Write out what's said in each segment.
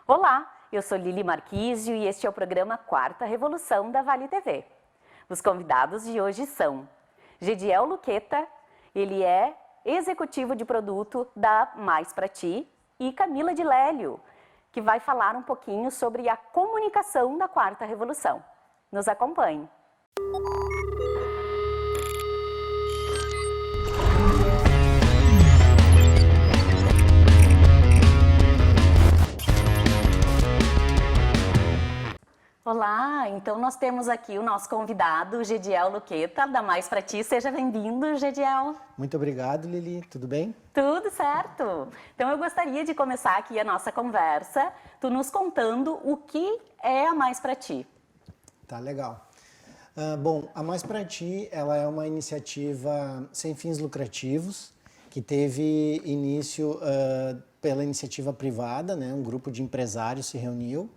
Olá, eu sou Lili Marquísio e este é o programa Quarta Revolução da Vale TV. Os convidados de hoje são Gediel Luqueta, ele é executivo de produto da Mais Pra Ti, e Camila de Lélio, que vai falar um pouquinho sobre a comunicação da Quarta Revolução. Nos acompanhe. Olá, então nós temos aqui o nosso convidado, Gediel Luqueta, da Mais Pra Ti. Seja bem-vindo, Gediel. Muito obrigado, Lili. Tudo bem? Tudo certo. Então eu gostaria de começar aqui a nossa conversa, tu nos contando o que é a Mais Pra Ti. Tá legal. Bom, a Mais Pra Ti, ela é uma iniciativa sem fins lucrativos, que teve início pela iniciativa privada, né? Um grupo de empresários se reuniu.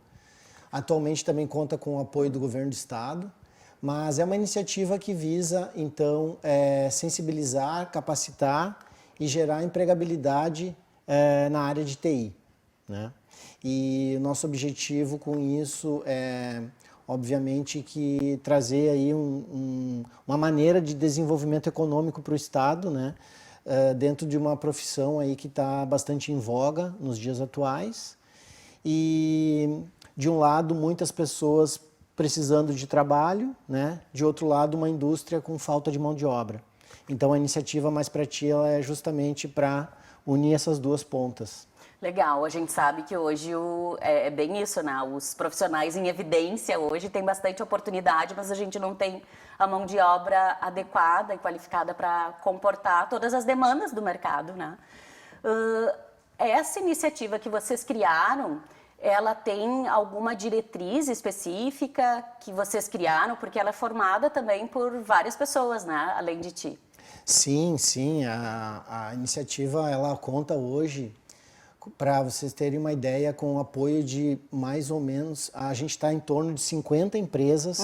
Atualmente também conta com o apoio do governo do estado, mas é uma iniciativa que visa, então, sensibilizar, capacitar e gerar empregabilidade na área de TI, né? E o nosso objetivo com isso é, obviamente, que trazer aí uma maneira de desenvolvimento econômico para o estado, né? Dentro de uma profissão aí que está bastante em voga nos dias atuais. E de um lado, muitas pessoas precisando de trabalho, né? De outro lado, uma indústria com falta de mão de obra. Então, a iniciativa Mais Pra Ti ela é justamente para unir essas duas pontas. Legal, a gente sabe que hoje é bem isso, né? Os profissionais em evidência hoje têm bastante oportunidade, mas a gente não tem a mão de obra adequada e qualificada para comportar todas as demandas do mercado, né? Essa iniciativa que vocês criaram, ela tem alguma diretriz específica que vocês criaram? Porque ela é formada também por várias pessoas, né? Além de ti. Sim, sim. A iniciativa, ela conta hoje, para vocês terem uma ideia, com o apoio de mais ou menos, a gente está em torno de 50 empresas,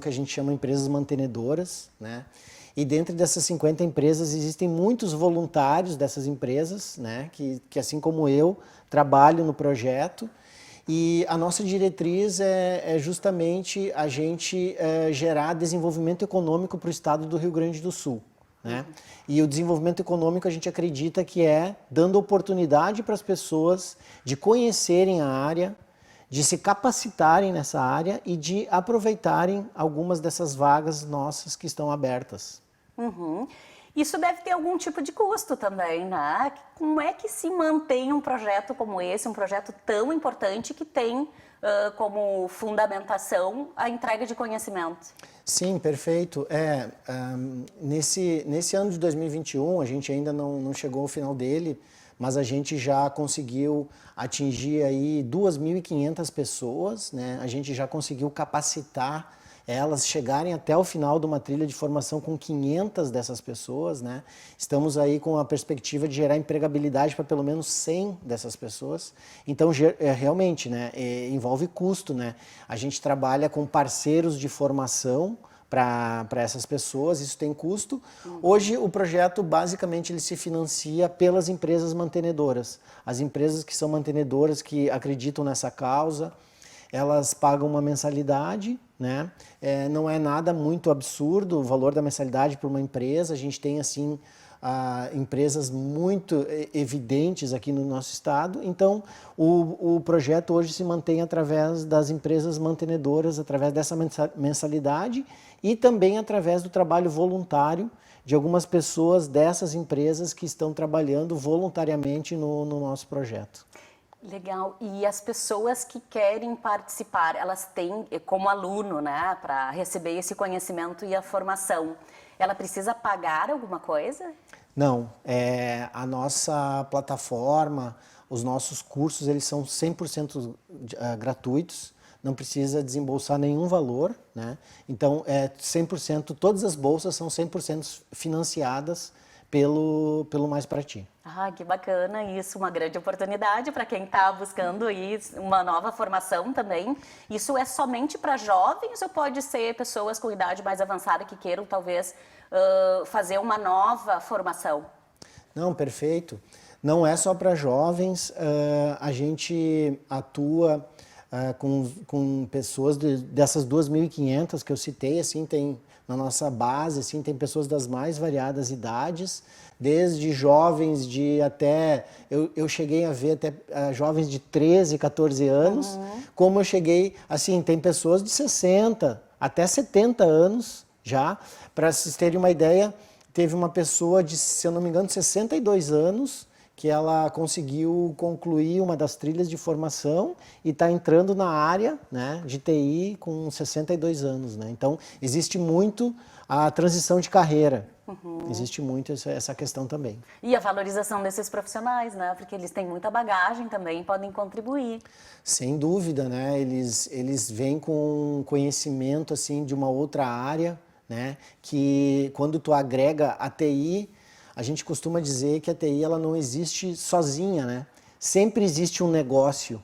que a gente chama empresas mantenedoras, né? E dentro dessas 50 empresas existem muitos voluntários dessas empresas, né? Que assim como eu, trabalham no projeto. E a nossa diretriz é justamente a gente gerar desenvolvimento econômico para o estado do Rio Grande do Sul, né? E o desenvolvimento econômico a gente acredita que é dando oportunidade para as pessoas de conhecerem a área, de se capacitarem nessa área e de aproveitarem algumas dessas vagas nossas que estão abertas. Isso deve ter algum tipo de custo também, né? Como é que se mantém um projeto como esse, um projeto tão importante que tem como fundamentação a entrega de conhecimento? Sim, perfeito. Nesse ano de 2021, a gente ainda não chegou ao final dele, mas a gente já conseguiu atingir aí 2.500 pessoas, né? A gente já conseguiu capacitar elas chegarem até o final de uma trilha de formação com 500 dessas pessoas, né? Estamos aí com a perspectiva de gerar empregabilidade para pelo menos 100 dessas pessoas. Então, realmente, né, envolve custo, né? A gente trabalha com parceiros de formação para essas pessoas, isso tem custo. Hoje o projeto basicamente ele se financia pelas empresas mantenedoras. As empresas que são mantenedoras, que acreditam nessa causa, elas pagam uma mensalidade, né? Não é nada muito absurdo o valor da mensalidade para uma empresa. A gente tem assim empresas muito evidentes aqui no nosso estado. Então, o projeto hoje se mantém através das empresas mantenedoras, através dessa mensalidade e também através do trabalho voluntário de algumas pessoas dessas empresas que estão trabalhando voluntariamente no nosso projeto. Legal. E as pessoas que querem participar, elas têm, como aluno, né, para receber esse conhecimento e a formação, ela precisa pagar alguma coisa? Não. A nossa plataforma, os nossos cursos, eles são 100% gratuitos, não precisa desembolsar nenhum valor, né? Então, 100%, todas as bolsas são 100% financiadas pelo Mais Pra Ti. Ah, que bacana isso, uma grande oportunidade para quem está buscando uma nova formação também. Isso é somente para jovens ou pode ser pessoas com idade mais avançada que queiram talvez fazer uma nova formação? Não, perfeito. Não é só para jovens, a gente atua com pessoas dessas 2.500 que eu citei, assim, tem na nossa base, assim, tem pessoas das mais variadas idades, desde jovens de até, eu cheguei a ver até jovens de 13, 14 anos, como eu cheguei, assim, tem pessoas de 60 até 70 anos já, para vocês terem uma ideia, teve uma pessoa de, se eu não me engano, 62 anos, que ela conseguiu concluir uma das trilhas de formação e está entrando na área, né, de TI com 62 anos. Né? Então, existe muito a transição de carreira. Existe muito essa questão também. E a valorização desses profissionais, né? Porque eles têm muita bagagem também, podem contribuir. Sem dúvida, né? Eles vêm com conhecimento assim, de uma outra área, né? Que quando tu agrega a TI, a gente costuma dizer que a TI ela não existe sozinha, né? Sempre existe um negócio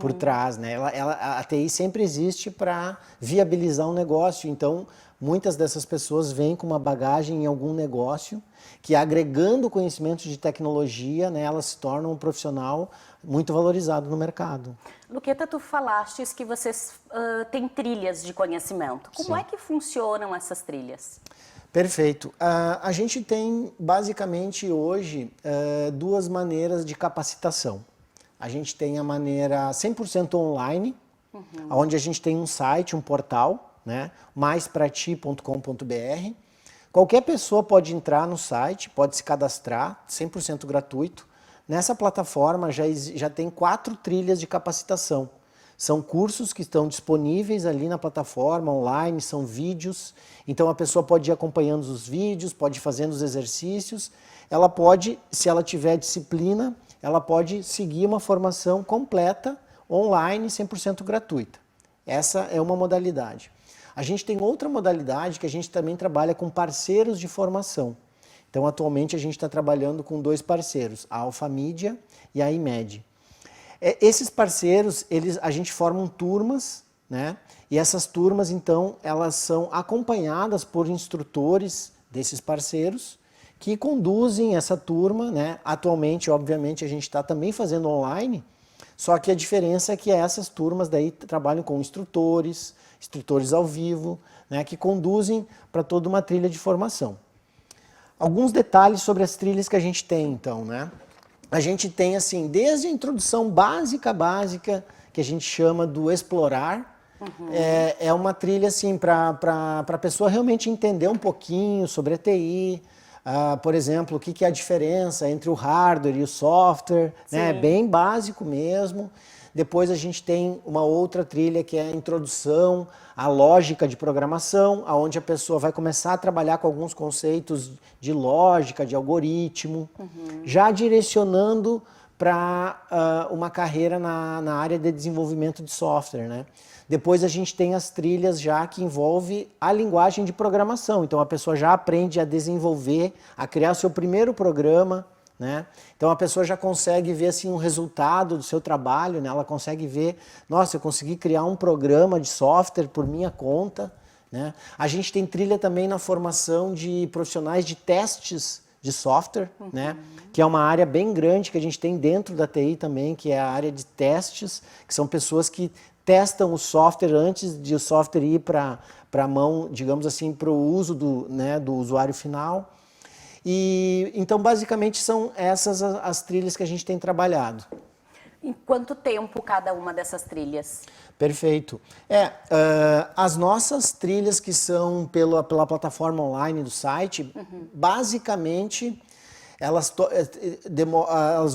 por trás, né? A TI sempre existe para viabilizar um negócio. Então, muitas dessas pessoas vêm com uma bagagem em algum negócio que, agregando conhecimentos de tecnologia, né, elas se tornam um profissional muito valorizado no mercado. Luqueta, tu falastes que vocês têm trilhas de conhecimento. Como Sim. é que funcionam essas trilhas? Perfeito. A gente tem, basicamente, hoje, duas maneiras de capacitação. A gente tem a maneira 100% online, onde a gente tem um site, um portal, né, maisprati.com.br. Qualquer pessoa pode entrar no site, pode se cadastrar, 100% gratuito. Nessa plataforma já tem 4 trilhas de capacitação. São cursos que estão disponíveis ali na plataforma, online, são vídeos. Então a pessoa pode ir acompanhando os vídeos, pode ir fazendo os exercícios. Ela pode, se ela tiver disciplina, ela pode seguir uma formação completa, online, 100% gratuita. Essa é uma modalidade. A gente tem outra modalidade que a gente também trabalha com parceiros de formação. Então atualmente a gente está trabalhando com 2 parceiros, a Alfamídia e a IMED. Esses parceiros, a gente forma turmas, né? E essas turmas, então, elas são acompanhadas por instrutores desses parceiros que conduzem essa turma, né? Atualmente, obviamente, a gente está também fazendo online, só que a diferença é que essas turmas daí trabalham com instrutores ao vivo, né? Que conduzem para toda uma trilha de formação. Alguns detalhes sobre as trilhas que a gente tem, então, né? A gente tem, assim, desde a introdução básica, que a gente chama do explorar. É uma trilha, assim, para a pessoa realmente entender um pouquinho sobre a TI. Por exemplo, o que é a diferença entre o hardware e o software. Né? É bem básico mesmo. Depois a gente tem uma outra trilha que é a introdução à lógica de programação, onde a pessoa vai começar a trabalhar com alguns conceitos de lógica, de algoritmo, já direcionando para uma carreira na área de desenvolvimento de software. Né? Depois a gente tem as trilhas já que envolve a linguagem de programação. Então a pessoa já aprende a desenvolver, a criar o seu primeiro programa. Né? Então a pessoa já consegue ver assim, um resultado do seu trabalho, né? Ela consegue ver, nossa, eu consegui criar um programa de software por minha conta. Né? A gente tem trilha também na formação de profissionais de testes de software, né? Que é uma área bem grande que a gente tem dentro da TI também, que é a área de testes, que são pessoas que testam o software antes de o software ir para a mão, digamos assim, para o uso do usuário final. E, então, basicamente, são essas as trilhas que a gente tem trabalhado. Em quanto tempo cada uma dessas trilhas? Perfeito. As nossas trilhas que são pela plataforma online do site, basicamente, elas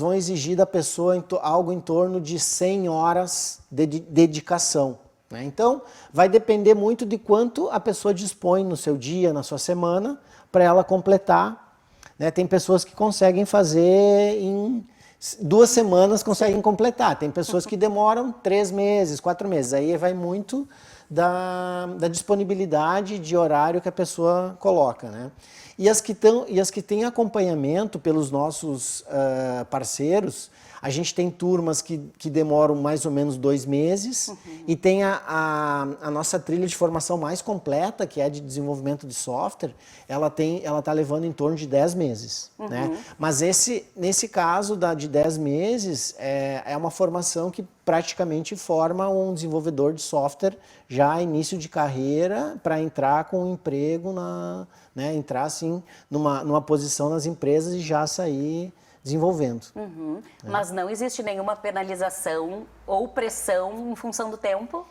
vão exigir da pessoa algo em torno de 100 horas de dedicação. Né? Então, vai depender muito de quanto a pessoa dispõe no seu dia, na sua semana, para ela completar. Né? Tem pessoas que conseguem fazer em 2 semanas, conseguem completar. Tem pessoas que demoram 3 meses, 4 meses. Aí vai muito da disponibilidade de horário que a pessoa coloca. Né? E as que têm acompanhamento pelos nossos parceiros, a gente tem turmas que demoram mais ou menos 2 meses, e tem a nossa trilha de formação mais completa, que é de desenvolvimento de software, ela está levando em torno de 10 meses. Né? Mas nesse caso de 10 meses, é uma formação que praticamente forma um desenvolvedor de software já início de carreira para entrar com um emprego, né, entrar assim numa posição nas empresas e já sair desenvolvendo. Mas não existe nenhuma penalização ou pressão em função do tempo?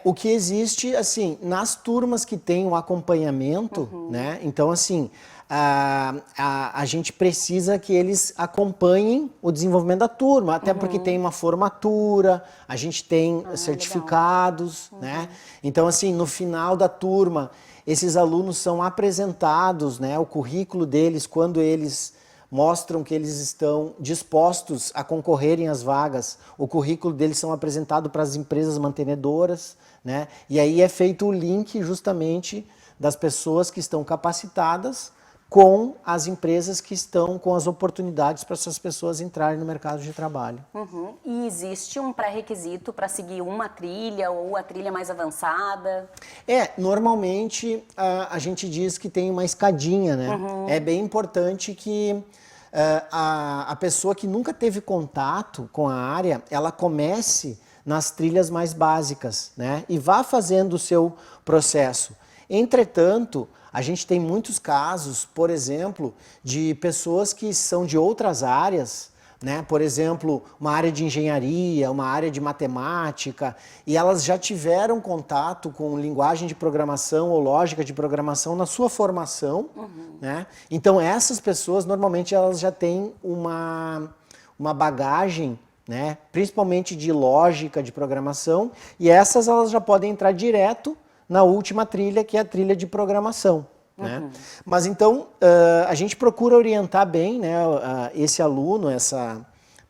O que existe, assim, nas turmas que tem um acompanhamento, né? Então, assim, a gente precisa que eles acompanhem o desenvolvimento da turma, até porque tem uma formatura, a gente tem certificados, né? Então, assim, no final da turma, esses alunos são apresentados, né, o currículo deles, quando eles mostram que eles estão dispostos a concorrerem às vagas, o currículo deles são apresentados para as empresas mantenedoras, né? E aí é feito o link justamente das pessoas que estão capacitadas com as empresas que estão com as oportunidades para essas pessoas entrarem no mercado de trabalho. E existe um pré-requisito para seguir uma trilha ou a trilha mais avançada? Normalmente a gente diz que tem uma escadinha, né? É bem importante que a pessoa que nunca teve contato com a área, ela comece nas trilhas mais básicas, né? E vá fazendo o seu processo. Entretanto, a gente tem muitos casos, por exemplo, de pessoas que são de outras áreas, né? Por exemplo, uma área de engenharia, uma área de matemática, e elas já tiveram contato com linguagem de programação ou lógica de programação na sua formação, né? Então essas pessoas normalmente elas já têm uma bagagem, né? Principalmente de lógica de programação, e essas elas já podem entrar direto na última trilha, que é a trilha de programação. Né? Mas então a gente procura orientar bem, né, esse aluno,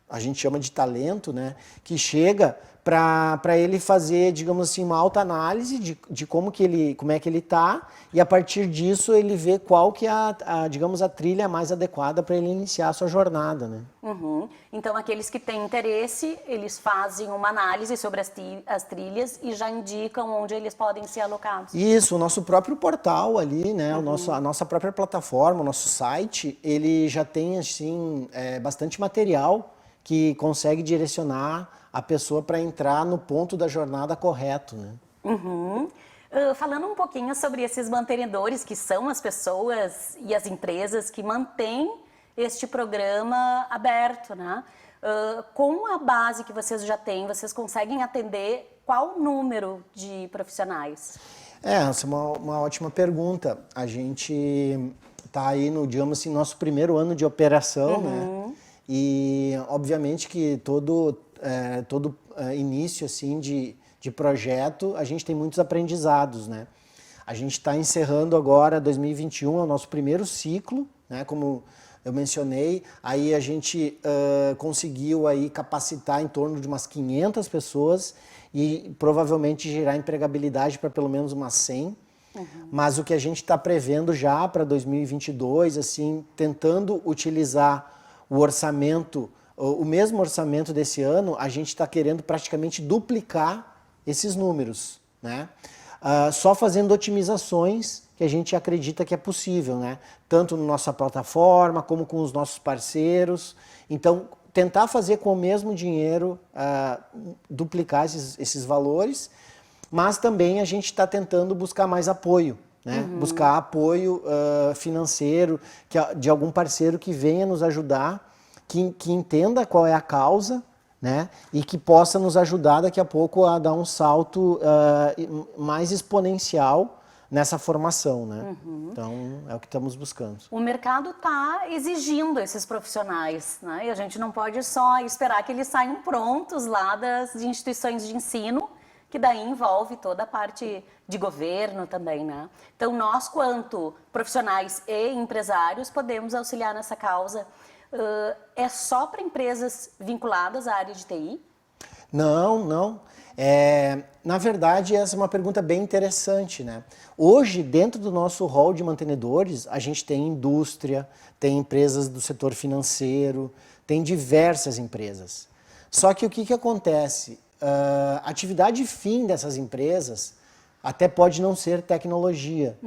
a gente chama de talento, né, que chega para ele fazer, digamos assim, uma autoanálise de como é que ele está, e a partir disso ele vê qual que é digamos, a trilha mais adequada para ele iniciar a sua jornada. Né? Então, aqueles que têm interesse, eles fazem uma análise sobre as trilhas e já indicam onde eles podem ser alocados. Isso, o nosso próprio portal ali, né, a nossa própria plataforma, o nosso site, ele já tem assim, bastante material que consegue direcionar a pessoa para entrar no ponto da jornada correto. Né? Falando um pouquinho sobre esses mantenedores, que são as pessoas e as empresas que mantêm este programa aberto, né? Com a base que vocês já têm, vocês conseguem atender qual número de profissionais? Essa é uma ótima pergunta. A gente está aí no, digamos assim, nosso primeiro ano de operação, né? E obviamente que todo início assim de projeto, a gente tem muitos aprendizados, né? A gente está encerrando agora 2021, é o nosso primeiro ciclo, né? Como eu mencionei, aí a gente conseguiu aí capacitar em torno de umas 500 pessoas e provavelmente gerar empregabilidade para pelo menos umas 100. Mas o que a gente está prevendo já para 2022, assim, tentando utilizar o orçamento, o mesmo orçamento desse ano, a gente está querendo praticamente duplicar esses números, né? Só fazendo otimizações que a gente acredita que é possível, né? Tanto na nossa plataforma, como com os nossos parceiros. Então, tentar fazer com o mesmo dinheiro, duplicar esses valores, mas também a gente está tentando buscar mais apoio, né? Buscar apoio financeiro de algum parceiro que venha nos ajudar, que entenda qual é a causa, né? E que possa nos ajudar daqui a pouco a dar um salto mais exponencial nessa formação, né? Então, é o que estamos buscando. O mercado está exigindo esses profissionais, né? E a gente não pode só esperar que eles saiam prontos lá das instituições de ensino, que daí envolve toda a parte de governo também, né? Então, nós, quanto profissionais e empresários, podemos auxiliar nessa causa. É só para empresas vinculadas à área de TI? Não. Na verdade, essa é uma pergunta bem interessante, né? Hoje, dentro do nosso hall de mantenedores, a gente tem indústria, tem empresas do setor financeiro, tem diversas empresas. Só que o que acontece? A atividade fim dessas empresas até pode não ser tecnologia,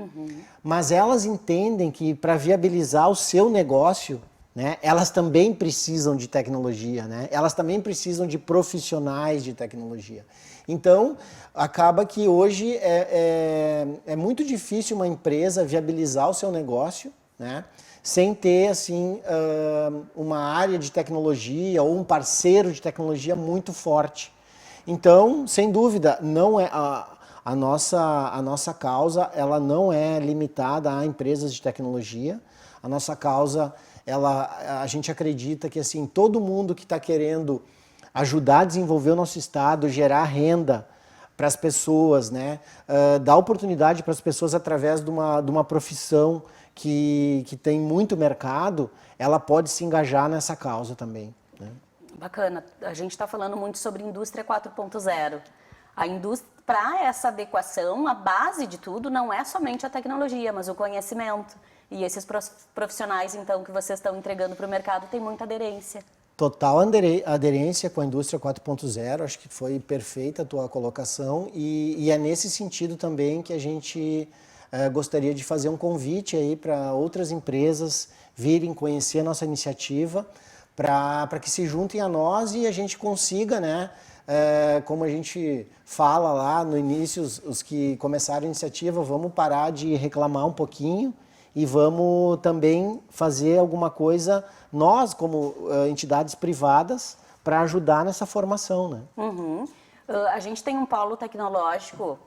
mas elas entendem que para viabilizar o seu negócio, né, elas também precisam de tecnologia, né? Elas também precisam de profissionais de tecnologia. Então, acaba que hoje é muito difícil uma empresa viabilizar o seu negócio, né, sem ter assim, uma área de tecnologia ou um parceiro de tecnologia muito forte. Então, sem dúvida, não é a nossa causa, ela não é limitada a empresas de tecnologia. A nossa causa, a gente acredita que assim, todo mundo que está querendo ajudar a desenvolver o nosso estado, gerar renda para as pessoas, né? Dar oportunidade para as pessoas através de uma profissão que tem muito mercado, ela pode se engajar nessa causa também, né? Bacana. A gente está falando muito sobre indústria 4.0. A indústria, para essa adequação, a base de tudo não é somente a tecnologia, mas o conhecimento. E esses profissionais, então, que vocês estão entregando para o mercado, têm muita aderência. Total aderência com a indústria 4.0, acho que foi perfeita a tua colocação e é nesse sentido também que a gente gostaria de fazer um convite aí para outras empresas virem conhecer a nossa iniciativa, para que se juntem a nós e a gente consiga, né, como a gente fala lá no início, os que começaram a iniciativa, vamos parar de reclamar um pouquinho e vamos também fazer alguma coisa, nós como entidades privadas, para ajudar nessa formação, né? A gente tem um polo tecnológico,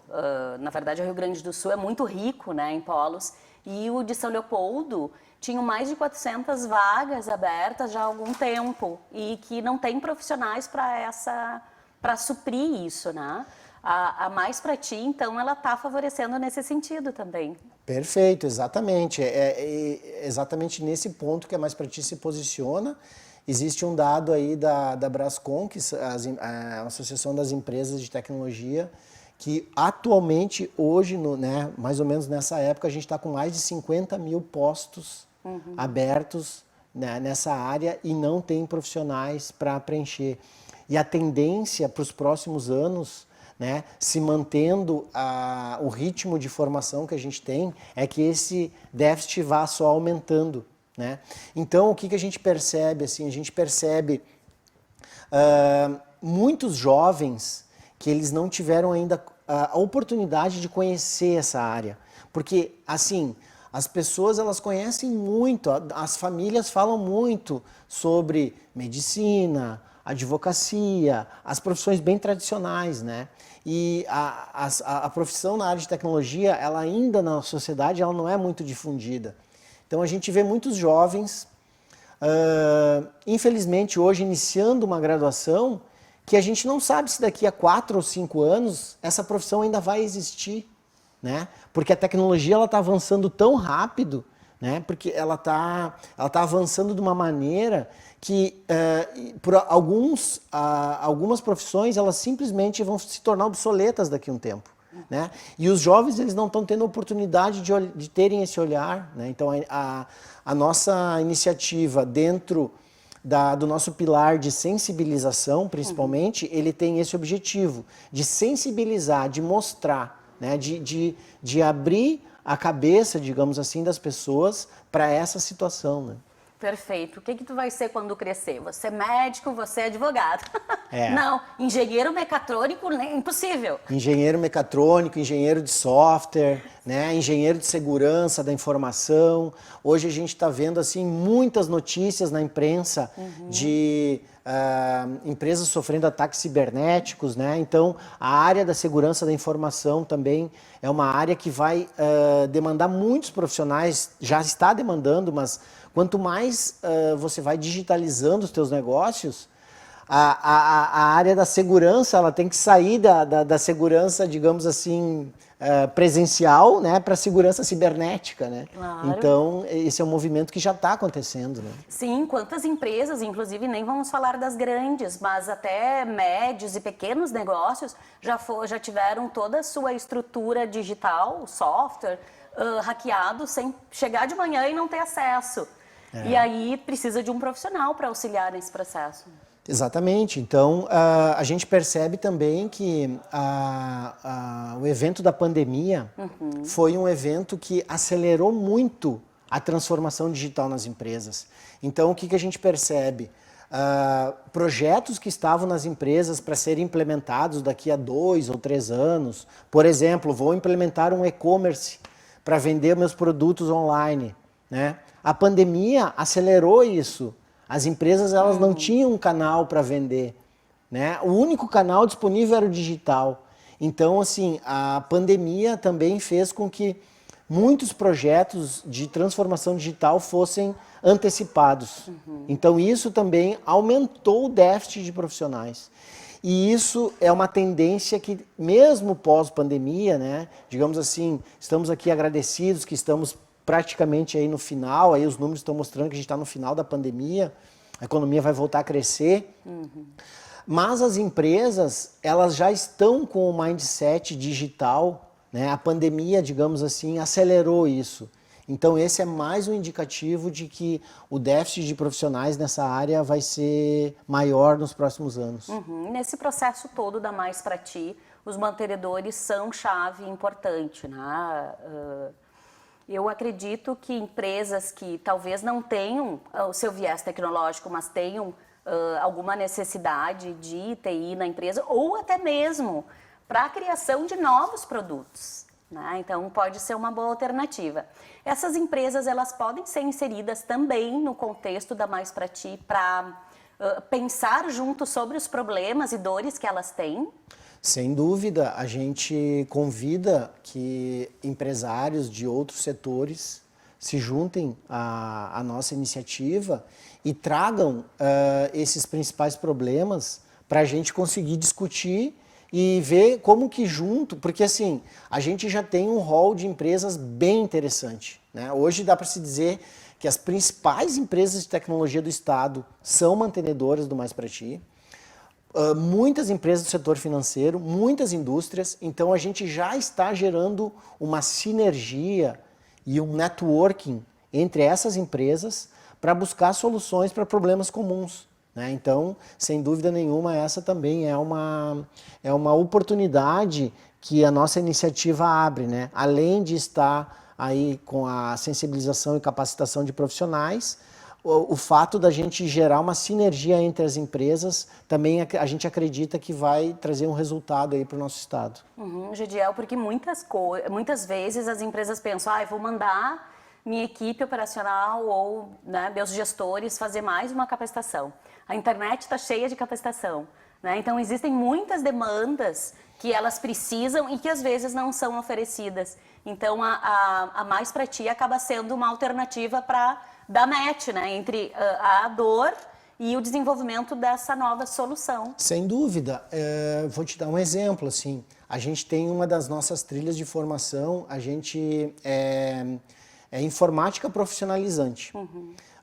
na verdade o Rio Grande do Sul é muito rico, né, em polos, e o de São Leopoldo tinha mais de 400 vagas abertas já há algum tempo e que não tem profissionais para suprir isso, né? A Mais Pra Ti, então, ela está favorecendo nesse sentido também. Perfeito, exatamente. É exatamente nesse ponto que a Mais Pra Ti se posiciona. Existe um dado aí da Brascom, que a Associação das Empresas de Tecnologia, que atualmente, hoje, né, mais ou menos nessa época, a gente está com mais de 50 mil postos abertos, né, nessa área e não tem profissionais para preencher. E a tendência para os próximos anos, né, se mantendo o ritmo de formação que a gente tem, é que esse déficit vá só aumentando, né? Então, o que a gente percebe? Assim, a gente percebe muitos jovens que eles não tiveram ainda a oportunidade de conhecer essa área. Porque, assim, as pessoas elas conhecem muito, as famílias falam muito sobre medicina, advocacia, as profissões bem tradicionais, né? E a profissão na área de tecnologia, ela ainda na sociedade, ela não é muito difundida. Então a gente vê muitos jovens, infelizmente hoje iniciando uma graduação, que a gente não sabe se daqui a 4 ou 5 anos essa profissão ainda vai existir, né? Porque a tecnologia ela está avançando tão rápido, né? Porque ela tá avançando de uma maneira que por algumas profissões elas simplesmente vão se tornar obsoletas daqui a um tempo, né? E os jovens eles não estão tendo a oportunidade de terem esse olhar, né? Então a nossa iniciativa dentro do nosso pilar de sensibilização, principalmente, ele tem esse objetivo de sensibilizar, de mostrar, né? de abrir a cabeça, digamos assim, das pessoas para essa situação, né? Perfeito. O que tu vai ser quando crescer? Você é médico, você é advogado. É. Não, engenheiro mecatrônico, impossível. Engenheiro mecatrônico, engenheiro de software, né? Engenheiro de segurança da informação. Hoje a gente está vendo assim muitas notícias na imprensa de empresas sofrendo ataques cibernéticos, né? Então a área da segurança da informação também é uma área que vai demandar muitos profissionais, já está demandando, mas quanto mais você vai digitalizando os teus negócios, a área da segurança ela tem que sair da segurança, digamos assim, presencial, né, para segurança cibernética, né? Claro. Então, esse é um movimento que já está acontecendo, né? Sim, quantas empresas, inclusive nem vamos falar das grandes, mas até médios e pequenos negócios já tiveram toda a sua estrutura digital, software, hackeado sem chegar de manhã e não ter acesso. E aí precisa de um profissional para auxiliar nesse processo. Exatamente. Então, a gente percebe também que o evento da pandemia foi um evento que acelerou muito a transformação digital nas empresas. Então, o que a gente percebe? Projetos que estavam nas empresas para serem implementados daqui a 2 ou 3 anos. Por exemplo, vou implementar um e-commerce para vender meus produtos online, né? A pandemia acelerou isso. As empresas elas não tinham um canal para vender, né? O único canal disponível era o digital. Então, assim, a pandemia também fez com que muitos projetos de transformação digital fossem antecipados. Então, isso também aumentou o déficit de profissionais. E isso é uma tendência que, mesmo pós-pandemia, né, digamos assim, estamos aqui agradecidos que estamos praticamente aí no final, aí os números estão mostrando que a gente está no final da pandemia, a economia vai voltar a crescer, mas as empresas, elas já estão com o mindset digital, né? A pandemia, digamos assim, acelerou isso. Então esse é mais um indicativo de que o déficit de profissionais nessa área vai ser maior nos próximos anos. Nesse processo todo da Mais Pra Ti, os mantenedores são chave importante, né? Eu acredito que empresas que talvez não tenham o seu viés tecnológico, mas tenham alguma necessidade de TI na empresa, ou até mesmo para a criação de novos produtos, né? Então pode ser uma boa alternativa. Essas empresas elas podem ser inseridas também no contexto da Mais Pra Ti para pensar junto sobre os problemas e dores que elas têm. Sem dúvida, a gente convida que empresários de outros setores se juntem à nossa iniciativa e tragam esses principais problemas para a gente conseguir discutir e ver como que junto, porque assim, a gente já tem um rol de empresas bem interessante, né? Hoje dá para se dizer que as principais empresas de tecnologia do estado são mantenedoras do Mais Pra Ti. Muitas empresas do setor financeiro, muitas indústrias, então a gente já está gerando uma sinergia e um networking entre essas empresas para buscar soluções para problemas comuns, né? Então, sem dúvida nenhuma, essa também é uma oportunidade que a nossa iniciativa abre, né? Além de estar aí com a sensibilização e capacitação de profissionais, o fato da gente gerar uma sinergia entre as empresas, também a gente acredita que vai trazer um resultado aí para o nosso estado. Gediel, porque muitas vezes as empresas pensam, eu vou mandar minha equipe operacional ou, né, meus gestores fazer mais uma capacitação. A internet está cheia de capacitação, né? Então existem muitas demandas que elas precisam e que às vezes não são oferecidas. Então a Mais Pra Ti acaba sendo uma alternativa para dar match, né, entre a dor e o desenvolvimento dessa nova solução. Sem dúvida. Vou te dar um exemplo, assim. A gente tem uma das nossas trilhas de formação, a gente é informática profissionalizante.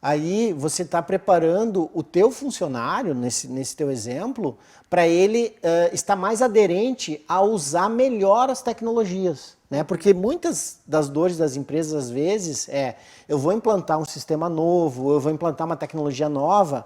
Aí você está preparando o teu funcionário, nesse teu exemplo, para ele estar mais aderente a usar melhor as tecnologias, né? Porque muitas das dores das empresas, às vezes, eu vou implantar um sistema novo, eu vou implantar uma tecnologia nova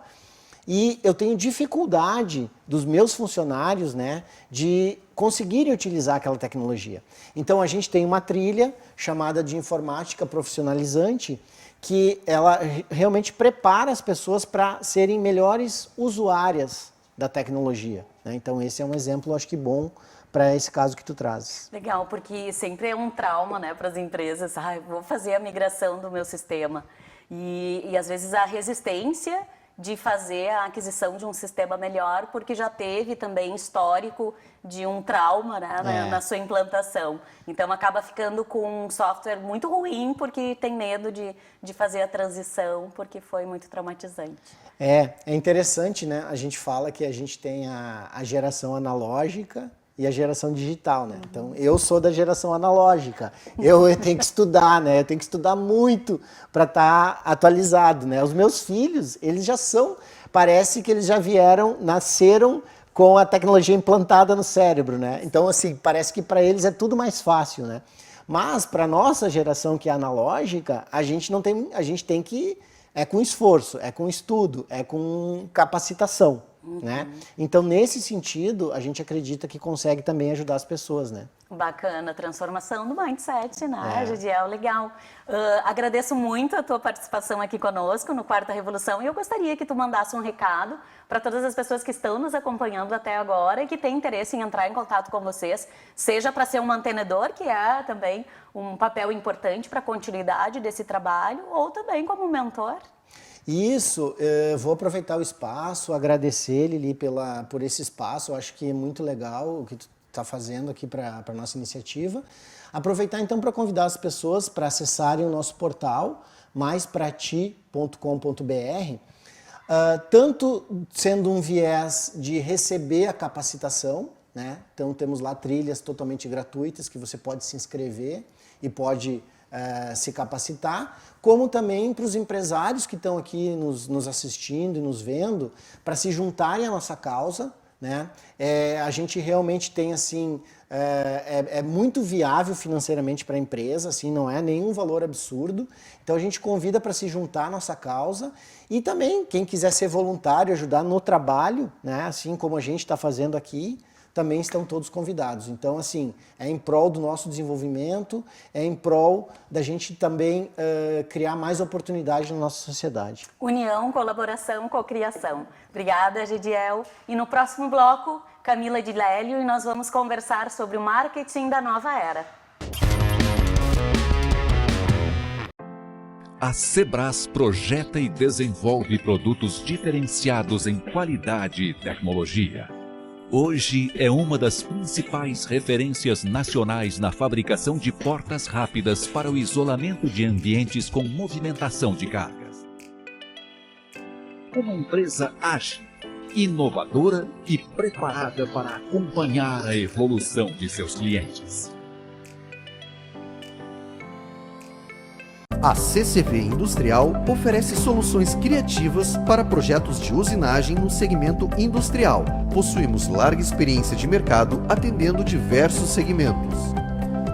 e eu tenho dificuldade dos meus funcionários, né, de conseguirem utilizar aquela tecnologia. Então a gente tem uma trilha chamada de informática profissionalizante, que ela realmente prepara as pessoas para serem melhores usuárias da tecnologia, né? Então esse é um exemplo, acho que bom para esse caso que tu trazes. Legal, porque sempre é um trauma, né, para as empresas. Vou fazer a migração do meu sistema. E às vezes a resistência de fazer a aquisição de um sistema melhor, porque já teve também histórico de um trauma, né, na sua implantação. Então acaba ficando com um software muito ruim, porque tem medo de fazer a transição, porque foi muito traumatizante. É interessante, né? A gente fala que a gente tem a geração analógica e a geração digital, né? Então, eu sou da geração analógica, eu tenho que estudar, né? Eu tenho que estudar muito para estar atualizado, né? Os meus filhos, eles já são, parece que eles já nasceram com a tecnologia implantada no cérebro, né? Então, assim, parece que para eles é tudo mais fácil, né? Mas para nossa geração que é analógica, a gente tem que é com esforço, é com estudo, é com capacitação, né? Então, nesse sentido, a gente acredita que consegue também ajudar as pessoas, né? Bacana, transformação do mindset, né, Gediel? Legal. Agradeço muito a tua participação aqui conosco no Quarta Revolução e eu gostaria que tu mandasse um recado para todas as pessoas que estão nos acompanhando até agora e que têm interesse em entrar em contato com vocês, seja para ser um mantenedor, que é também um papel importante para a continuidade desse trabalho, ou também como mentor. Isso, vou aproveitar o espaço, agradecer, Lili, por esse espaço, eu acho que é muito legal o que tu está fazendo aqui para a nossa iniciativa. Aproveitar então para convidar as pessoas para acessarem o nosso portal, maisprati.com.br, tanto sendo um viés de receber a capacitação, né? Então temos lá trilhas totalmente gratuitas que você pode se inscrever e pode se capacitar, como também para os empresários que estão aqui nos assistindo e nos vendo, para se juntarem à nossa causa, né? A gente realmente tem assim, é muito viável financeiramente para a empresa, assim, não é nenhum valor absurdo, então a gente convida para se juntar à nossa causa e também quem quiser ser voluntário, ajudar no trabalho, né? Assim como a gente está fazendo aqui, também estão todos convidados. Então, assim, é em prol do nosso desenvolvimento, é em prol da gente também criar mais oportunidades na nossa sociedade. União, colaboração, cocriação. Obrigada, Gediel. E no próximo bloco, Camila de Lélio, e nós vamos conversar sobre o marketing da nova era. A Sebras projeta e desenvolve produtos diferenciados em qualidade e tecnologia. Hoje é uma das principais referências nacionais na fabricação de portas rápidas para o isolamento de ambientes com movimentação de cargas. Uma empresa ágil, inovadora e preparada para acompanhar a evolução de seus clientes. A CCV Industrial oferece soluções criativas para projetos de usinagem no segmento industrial. Possuímos larga experiência de mercado atendendo diversos segmentos.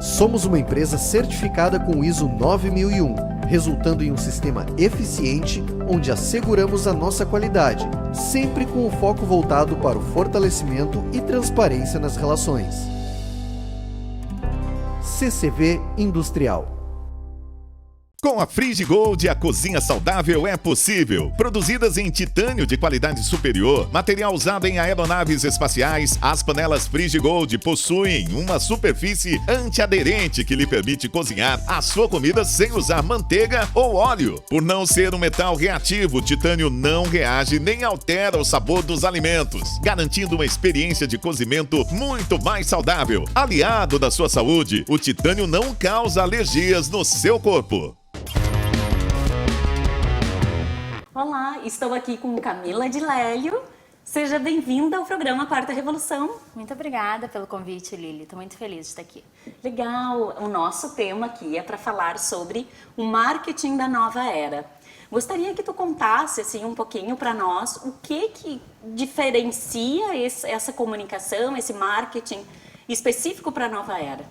Somos uma empresa certificada com o ISO 9001, resultando em um sistema eficiente onde asseguramos a nossa qualidade, sempre com o foco voltado para o fortalecimento e transparência nas relações. CCV Industrial. Com a Frigigold, a cozinha saudável é possível. Produzidas em titânio de qualidade superior, material usado em aeronaves espaciais, as panelas Frigigold possuem uma superfície antiaderente que lhe permite cozinhar a sua comida sem usar manteiga ou óleo. Por não ser um metal reativo, o titânio não reage nem altera o sabor dos alimentos, garantindo uma experiência de cozimento muito mais saudável. Aliado da sua saúde, o titânio não causa alergias no seu corpo. Olá, estou aqui com Camila de Lélio. Seja bem-vinda ao programa Quarta Revolução. Muito obrigada pelo convite, Lili. Estou muito feliz de estar aqui. Legal! O nosso tema aqui é para falar sobre o marketing da nova era. Gostaria que tu contasse assim, um pouquinho para nós o que diferencia essa comunicação, esse marketing específico para a nova era.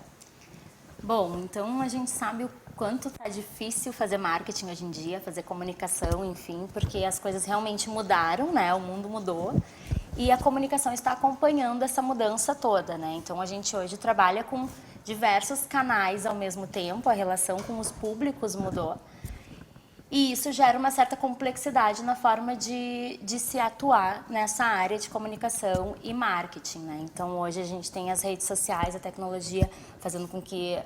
Bom, então a gente sabe o quanto tá difícil fazer marketing hoje em dia, fazer comunicação, enfim, porque as coisas realmente mudaram, né? O mundo mudou e a comunicação está acompanhando essa mudança toda, né? Então a gente hoje trabalha com diversos canais ao mesmo tempo, a relação com os públicos mudou e isso gera uma certa complexidade na forma de se atuar nessa área de comunicação e marketing, né? Então hoje a gente tem as redes sociais, a tecnologia fazendo com que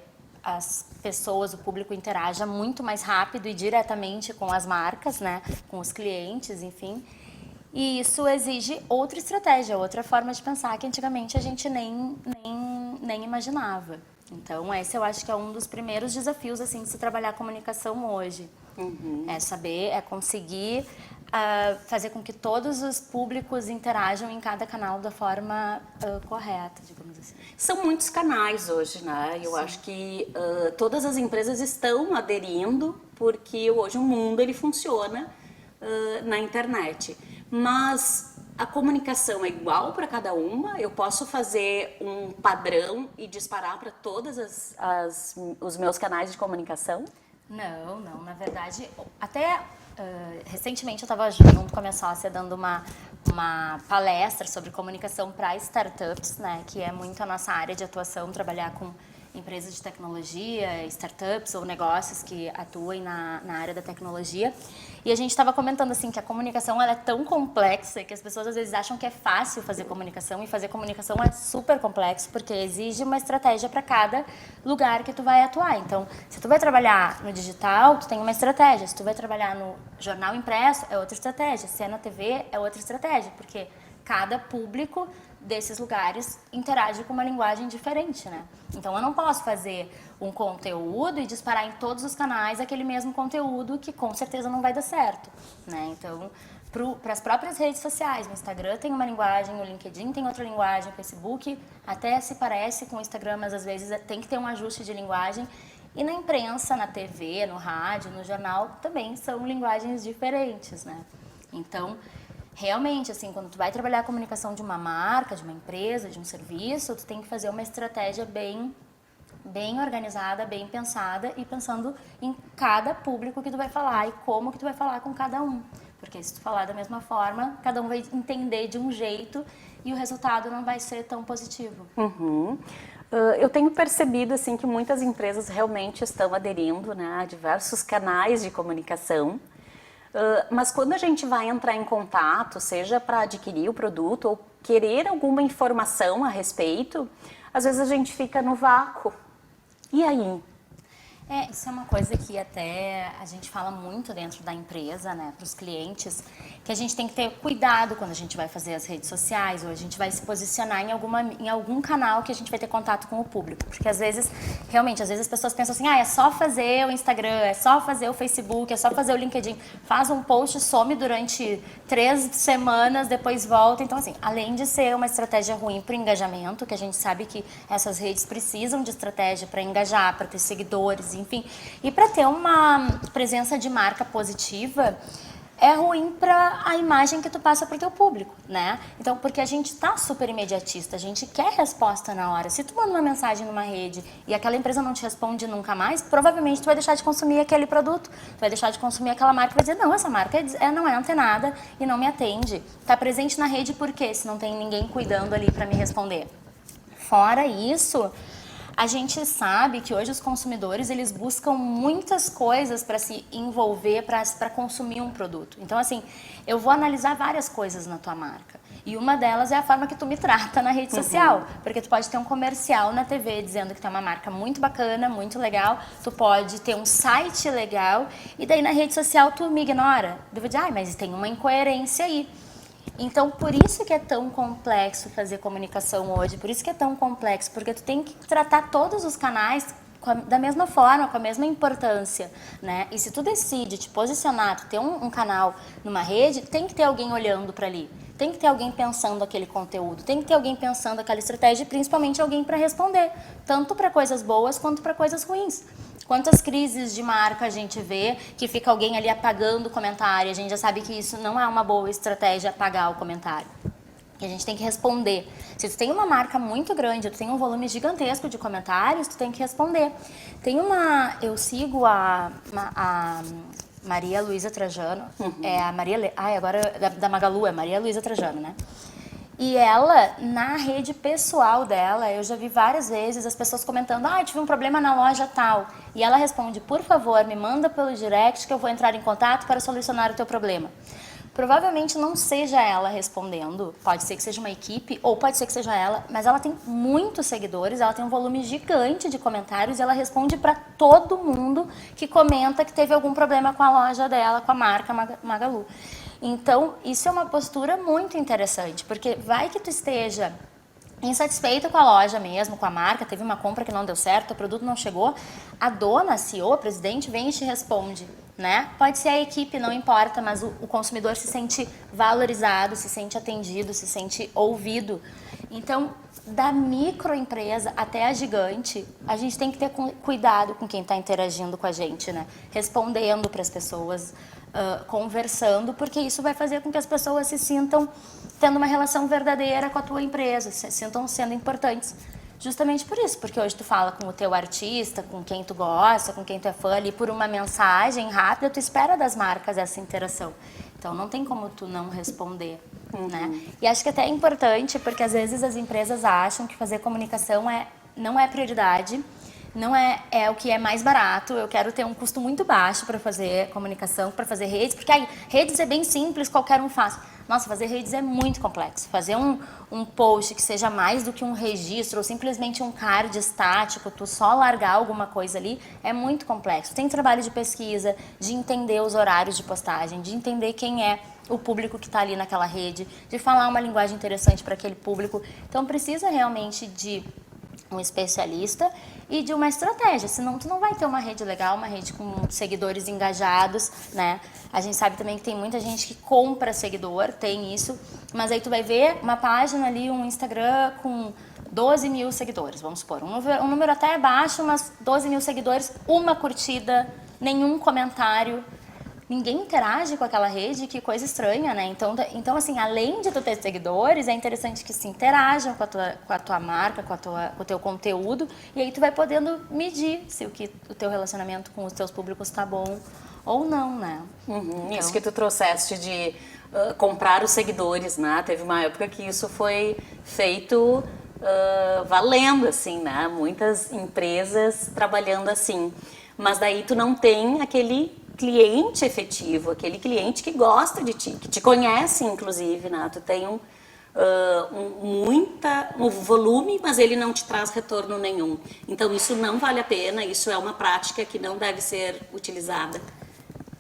as pessoas, o público interaja muito mais rápido e diretamente com as marcas, né? Com os clientes, enfim. E isso exige outra estratégia, outra forma de pensar que antigamente a gente nem imaginava. Então, esse eu acho que é um dos primeiros desafios assim, de se trabalhar a comunicação hoje. É saber, é conseguir fazer com que todos os públicos interajam em cada canal da forma correta, digamos assim. São muitos canais hoje, né? Eu acho que todas as empresas estão aderindo, porque hoje o mundo ele funciona na internet. Mas a comunicação é igual para cada uma? Eu posso fazer um padrão e disparar para todos os meus canais de comunicação? Não, na verdade, até recentemente eu estava junto com a minha sócia dando uma palestra sobre comunicação para startups, né, que é muito a nossa área de atuação, trabalhar com empresas de tecnologia, startups ou negócios que atuem na área da tecnologia. E a gente estava comentando assim que a comunicação ela é tão complexa que as pessoas às vezes acham que é fácil fazer comunicação, e fazer comunicação é super complexo porque exige uma estratégia para cada lugar que tu vai atuar. Então, se tu vai trabalhar no digital, tu tem uma estratégia. Se tu vai trabalhar no jornal impresso, é outra estratégia. Se é na TV, é outra estratégia, porque cada público desses lugares interage com uma linguagem diferente, né? Então, eu não posso fazer um conteúdo e disparar em todos os canais aquele mesmo conteúdo que com certeza não vai dar certo, né? Então, para as próprias redes sociais, o Instagram tem uma linguagem, o LinkedIn tem outra linguagem, o Facebook até se parece com o Instagram, mas às vezes tem que ter um ajuste de linguagem. E na imprensa, na TV, no rádio, no jornal, também são linguagens diferentes, né? Então, realmente, assim, quando tu vai trabalhar a comunicação de uma marca, de uma empresa, de um serviço, tu tem que fazer uma estratégia bem organizada, bem pensada e pensando em cada público que tu vai falar e como que tu vai falar com cada um. Porque se tu falar da mesma forma, cada um vai entender de um jeito e o resultado não vai ser tão positivo. Uhum. Eu tenho percebido assim que muitas empresas realmente estão aderindo, né, a diversos canais de comunicação. Mas quando a gente vai entrar em contato, seja para adquirir o produto ou querer alguma informação a respeito, às vezes a gente fica no vácuo. E aí? Isso é uma coisa que até a gente fala muito dentro da empresa, né, para os clientes, que a gente tem que ter cuidado quando a gente vai fazer as redes sociais ou a gente vai se posicionar em algum canal que a gente vai ter contato com o público. Porque às vezes, realmente, às vezes as pessoas pensam assim, é só fazer o Instagram, é só fazer o Facebook, é só fazer o LinkedIn. Faz um post, some durante 3 semanas, depois volta. Então, assim, além de ser uma estratégia ruim para o engajamento, que a gente sabe que essas redes precisam de estratégia para engajar, para ter seguidores, enfim, e para ter uma presença de marca positiva, é ruim para a imagem que tu passa para o teu público, né? Então, porque a gente tá super imediatista, a gente quer resposta na hora. Se tu manda uma mensagem numa rede e aquela empresa não te responde nunca mais, provavelmente tu vai deixar de consumir aquele produto, tu vai deixar de consumir aquela marca e vai dizer, não, essa marca não é antenada e não me atende. Tá presente na rede por quê? Se não tem ninguém cuidando ali para me responder. Fora isso, a gente sabe que hoje os consumidores, eles buscam muitas coisas para se envolver, para consumir um produto. Então, assim, eu vou analisar várias coisas na tua marca. E uma delas é a forma que tu me trata na rede social. Porque tu pode ter um comercial na TV dizendo que tu é uma marca muito bacana, muito legal. Tu pode ter um site legal. E daí na rede social tu me ignora. Eu vou dizer, mas tem uma incoerência aí. Então, por isso que é tão complexo fazer comunicação hoje, por isso que é tão complexo, porque tu tem que tratar todos os canais da mesma forma, com a mesma importância, né? E se tu decide te posicionar, tu ter um canal numa rede, tem que ter alguém olhando para ali, tem que ter alguém pensando aquele conteúdo, tem que ter alguém pensando aquela estratégia e principalmente alguém para responder, tanto para coisas boas quanto para coisas ruins. Quantas crises de marca a gente vê que fica alguém ali apagando o comentário, a gente já sabe que isso não é uma boa estratégia apagar o comentário. Que a gente tem que responder. Se tu tem uma marca muito grande, tu tem um volume gigantesco de comentários, tu tem que responder. Eu sigo a Maria Luísa Trajano, agora da Magalu, é Maria Luísa Trajano, né? E ela, na rede pessoal dela, eu já vi várias vezes as pessoas comentando, tive um problema na loja tal. E ela responde, por favor, me manda pelo direct que eu vou entrar em contato para solucionar o teu problema. Provavelmente não seja ela respondendo, pode ser que seja uma equipe ou pode ser que seja ela, mas ela tem muitos seguidores, ela tem um volume gigante de comentários e ela responde para todo mundo que comenta que teve algum problema com a loja dela, com a marca Magalu. Então, isso é uma postura muito interessante, porque vai que tu esteja insatisfeito com a loja mesmo, com a marca, teve uma compra que não deu certo, o produto não chegou, a dona, a CEO, a presidente, vem e te responde, né? Pode ser a equipe, não importa, mas o consumidor se sente valorizado, se sente atendido, se sente ouvido. Então, da microempresa até a gigante, a gente tem que ter cuidado com quem está interagindo com a gente, né? Respondendo para as pessoas, conversando, porque isso vai fazer com que as pessoas se sintam tendo uma relação verdadeira com a tua empresa, se sintam sendo importantes. Justamente por isso, porque hoje tu fala com o teu artista, com quem tu gosta, com quem tu é fã, ali por uma mensagem rápida, tu espera das marcas essa interação. Então não tem como tu não responder, né? E acho que até é importante, porque às vezes as empresas acham que fazer comunicação não é prioridade, não é o que é mais barato. Eu quero ter um custo muito baixo para fazer comunicação, para fazer redes, porque aí, redes é bem simples, qualquer um faz. Nossa, fazer redes é muito complexo. Fazer um post que seja mais do que um registro ou simplesmente um card estático, tu só largar alguma coisa ali, é muito complexo. Tem trabalho de pesquisa, de entender os horários de postagem, de entender quem é o público que está ali naquela rede, de falar uma linguagem interessante para aquele público. Então, precisa realmente de um especialista e de uma estratégia, senão tu não vai ter uma rede legal, uma rede com seguidores engajados, né? A gente sabe também que tem muita gente que compra seguidor, tem isso, mas aí tu vai ver uma página ali, um Instagram com 12 mil seguidores, vamos supor, um número até baixo, mas 12 mil seguidores, uma curtida, nenhum comentário. Ninguém interage com aquela rede, que coisa estranha, né? Então assim, além de tu ter seguidores, é interessante que se interajam com a tua marca, com o teu conteúdo, e aí tu vai podendo medir se o teu relacionamento com os teus públicos tá bom ou não, né? Então... Isso que tu trouxeste de comprar os seguidores, né? Teve uma época que isso foi feito valendo, assim, né? Muitas empresas trabalhando assim. Mas daí tu não tem aquele cliente efetivo, aquele cliente que gosta de ti, que te conhece, inclusive, né? Tu tem um volume, mas ele não te traz retorno nenhum. Então, isso não vale a pena, isso é uma prática que não deve ser utilizada.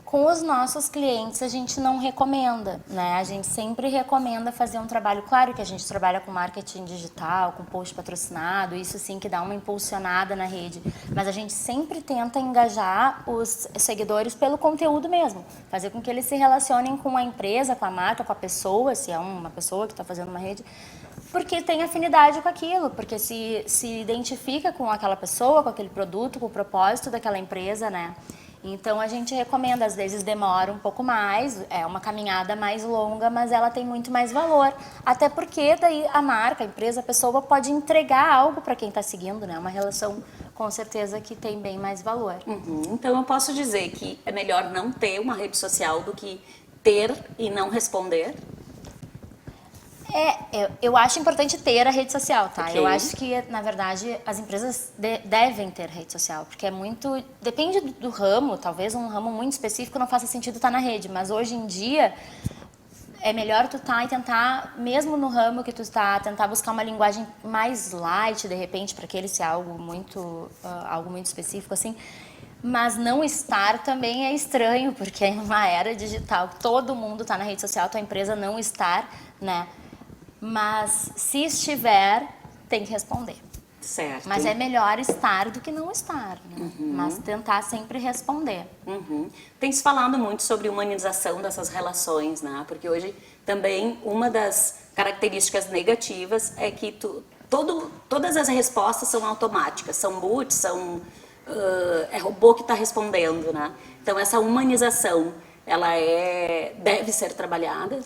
Com os nossos clientes, a gente não recomenda, né? A gente sempre recomenda fazer um trabalho, claro que a gente trabalha com marketing digital, com post patrocinado, isso sim que dá uma impulsionada na rede, mas a gente sempre tenta engajar os seguidores pelo conteúdo mesmo, fazer com que eles se relacionem com a empresa, com a marca, com a pessoa, se é uma pessoa que está fazendo uma rede, porque tem afinidade com aquilo, porque se identifica com aquela pessoa, com aquele produto, com o propósito daquela empresa, né? Então, a gente recomenda, às vezes demora um pouco mais, é uma caminhada mais longa, mas ela tem muito mais valor. Até porque daí a marca, a empresa, a pessoa pode entregar algo para quem está seguindo, né? Uma relação, com certeza, que tem bem mais valor. Então, eu posso dizer que é melhor não ter uma rede social do que ter e não responder? Eu acho importante ter a rede social, tá? Okay. Eu acho que, na verdade, as empresas devem ter rede social, porque é muito... Depende do ramo, talvez um ramo muito específico não faça sentido estar na rede, mas hoje em dia é melhor tu e tentar, mesmo no ramo que tu está, tentar buscar uma linguagem mais light, de repente, para aquele ser algo muito específico, assim. Mas não estar também é estranho, porque é uma era digital, todo mundo está na rede social, tua empresa não estar, né? Mas se estiver, tem que responder. Certo. Mas é melhor estar do que não estar, né? Mas tentar sempre responder. Tem se falado muito sobre humanização dessas relações, né? Porque hoje também uma das características negativas é que todas as respostas são automáticas, são bots, é robô que está respondendo, né? Então essa humanização, ela deve ser trabalhada.